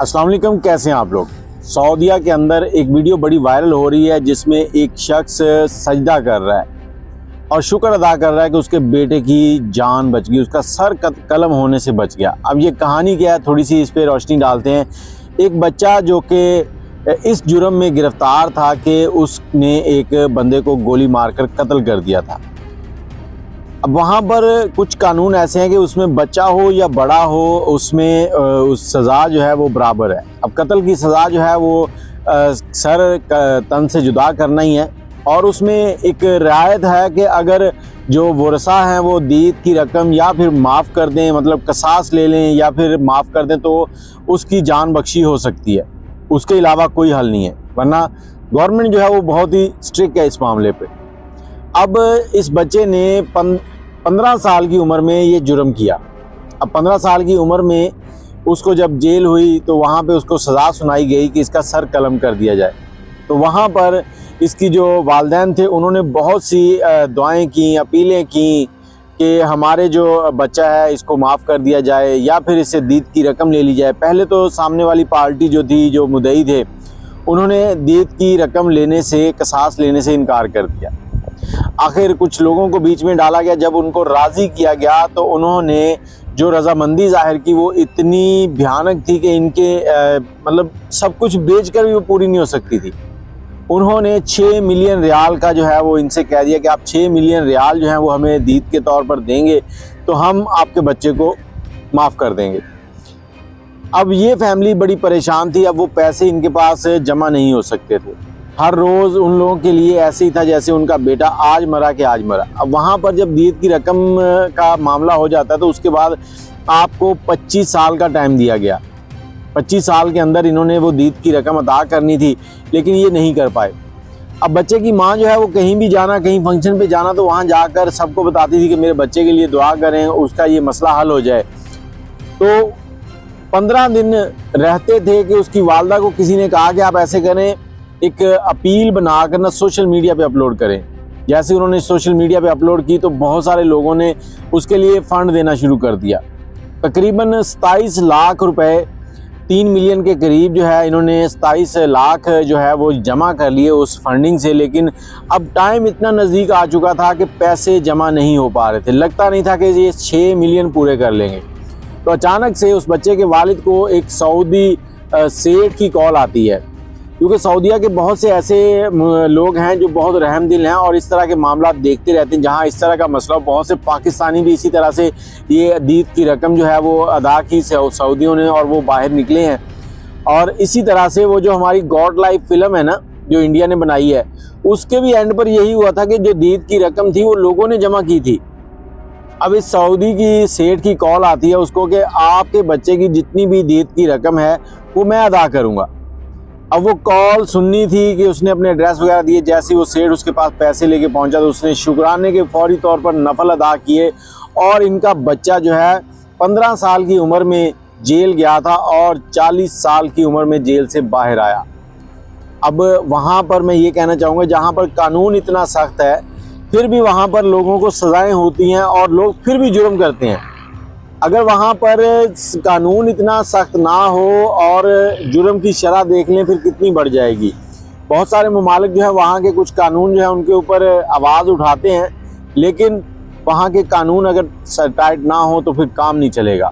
अस्सलाम वालेकुम, कैसे हैं आप लोग। सऊदीया के अंदर एक वीडियो बड़ी वायरल हो रही है जिसमें एक शख्स सजदा कर रहा है और शुक्र अदा कर रहा है कि उसके बेटे की जान बच गई, उसका सर कलम होने से बच गया। अब ये कहानी क्या है, थोड़ी सी इस पर रोशनी डालते हैं। एक बच्चा जो कि इस जुर्म में गिरफ़्तार था कि उसने एक बंदे को गोली मारकर कत्ल कर दिया था। अब वहाँ पर कुछ कानून ऐसे हैं कि उसमें बच्चा हो या बड़ा हो, उसमें उस सज़ा जो है वो बराबर है। अब कत्ल की सज़ा जो है वो सर तन से जुदा करना ही है, और उसमें एक रियायत है कि अगर जो वरसा हैं वो दीद की रकम या फिर माफ़ कर दें, मतलब कसास ले लें या फिर माफ़ कर दें, तो उसकी जान बख्शी हो सकती है। उसके अलावा कोई हल नहीं है, वरना गवर्नमेंट जो है वो बहुत ही स्ट्रिक्ट है इस मामले पे। अब इस बच्चे ने 15 साल की उम्र में ये जुर्म किया। अब 15 साल की उम्र में उसको जब जेल हुई तो वहाँ पे उसको सज़ा सुनाई गई कि इसका सर कलम कर दिया जाए। तो वहाँ पर इसकी जो वालिदैन थे उन्होंने बहुत सी दुआएं की, अपीलें की कि हमारे जो बच्चा है इसको माफ़ कर दिया जाए या फिर इससे दीद की रकम ले ली जाए। पहले तो सामने वाली पार्टी जो थी, जो मुद्दई थे, उन्होंने दीद की रकम लेने से, कसास लेने से इनकार कर दिया। आखिर कुछ लोगों को बीच में डाला गया। जब उनको राज़ी किया गया तो उन्होंने जो रजामंदी जाहिर की वो इतनी भयानक थी कि इनके मतलब सब कुछ बेचकर भी वो पूरी नहीं हो सकती थी। उन्होंने 6 मिलियन रियाल का जो है वो इनसे कह दिया कि आप 6 मिलियन रियाल जो है वो हमें दीद के तौर पर देंगे तो हम आपके बच्चे को माफ़ कर देंगे। अब ये फैमिली बड़ी परेशान थी। अब वो पैसे इनके पास जमा नहीं हो सकते थे। हर रोज़ उन लोगों के लिए ऐसे ही था जैसे उनका बेटा आज मरा कि आज मरा। अब वहाँ पर जब दीद की रकम का मामला हो जाता है तो उसके बाद आपको 25 साल का टाइम दिया गया। 25 साल के अंदर इन्होंने वो दीद की रकम अदा करनी थी, लेकिन ये नहीं कर पाए। अब बच्चे की माँ जो है वो कहीं भी जाना, कहीं फंक्शन पे जाना, तो वहाँ जाकर सबको बताती थी कि मेरे बच्चे के लिए दुआ करें, उसका ये मसला हल हो जाए। तो 15 दिन रहते थे कि उसकी वालदा को किसी ने कहा कि आप ऐसे करें, एक अपील बनाकर ना सोशल मीडिया पे अपलोड करें। जैसे उन्होंने सोशल मीडिया पे अपलोड की तो बहुत सारे लोगों ने उसके लिए फ़ंड देना शुरू कर दिया। तकरीबन 27 लाख रुपए, 3 मिलियन के करीब जो है इन्होंने 27 लाख जो है वो जमा कर लिए उस फंडिंग से। लेकिन अब टाइम इतना नज़दीक आ चुका था कि पैसे जमा नहीं हो पा रहे थे। लगता नहीं था कि ये 6 मिलियन पूरे कर लेंगे। तो अचानक से उस बच्चे के वालिद को एक सऊदी सेठ की कॉल आती है, क्योंकि सऊदीया के बहुत से ऐसे लोग हैं जो बहुत रहमदिल हैं और इस तरह के मामला देखते रहते हैं। जहां इस तरह का मसला, बहुत से पाकिस्तानी भी इसी तरह से ये दीद की रकम जो है वो अदा की सऊदियों ने और वो बाहर निकले हैं। और इसी तरह से वो जो हमारी गॉड लाइफ फिल्म है ना, जो इंडिया ने बनाई है, उसके भी एंड पर यही हुआ था कि जो दीद की रकम थी वो लोगों ने जमा की थी। अब इस सऊदी की सेठ की कॉल आती है उसको कि आपके बच्चे की जितनी भी दीद की रकम है वो मैं अदा करूँगा। अब वो कॉल सुननी थी कि उसने अपने एड्रेस वगैरह दिए। जैसे ही वो सेठ उसके पास पैसे लेके पहुंचा तो उसने शुक्राने के फौरी तौर पर नफल अदा किए और इनका बच्चा जो है 15 साल की उम्र में जेल गया था और 40 साल की उम्र में जेल से बाहर आया। अब वहाँ पर मैं ये कहना चाहूँगा, जहाँ पर कानून इतना सख्त है फिर भी वहाँ पर लोगों को सज़ाएँ होती हैं और लोग फिर भी जुर्म करते हैं। अगर वहाँ पर कानून इतना सख्त ना हो और जुर्म की शरह देख लें फिर कितनी बढ़ जाएगी। बहुत सारे ममालिक जो है वहाँ के कुछ कानून जो है उनके ऊपर आवाज़ उठाते हैं, लेकिन वहाँ के कानून अगर टाइट ना हो तो फिर काम नहीं चलेगा।